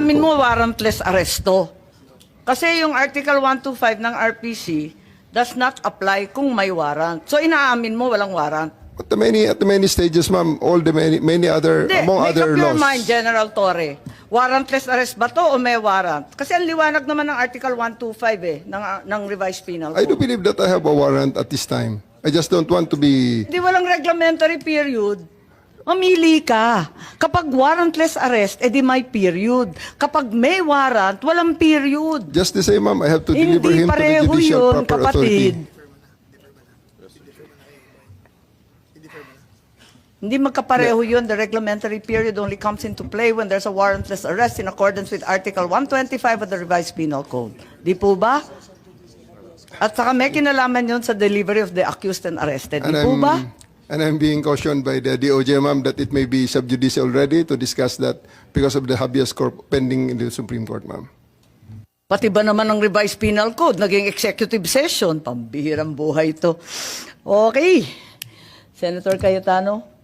Inaamin mo warrantless arresto. Kasi yung Article 125 ng RPC does not apply kung may warrant. So inaamin mo walang warrant. At the many stages, ma'am, all the many other, Hindi, among make other up your laws. mind, General Torre. Warrantless arrest ba to o may warrant? Kasi ang liwanag naman ng Article 125 ng Revised Penal I do Code. believe that I have a warrant at this time. I just don't want to be... Hindi walang reglementary period. Mamili ka. Kapag warrantless arrest, edi may period. Kapag may warrant, walang period. Just the same, ma'am, I have to deliver Hindi him to the pareho judicial yun, proper kapatid. authority. Hindi magkapareho yun. The reglementary period only comes into play when there's a warrantless arrest in accordance with Article 125 of the Revised Penal Code. Di po ba? At saka may kinalaman yun sa delivery of the accused and arrested. Di po ba? And I'm being cautioned by the DOJ, ma'am, that it may be sub judice already to discuss that because of the habeas corpus pending in the Supreme Court, ma'am. Pati ba naman ng Revised Penal Code, naging executive session, pambihirang buhay ito. Okay. Senator Cayetano?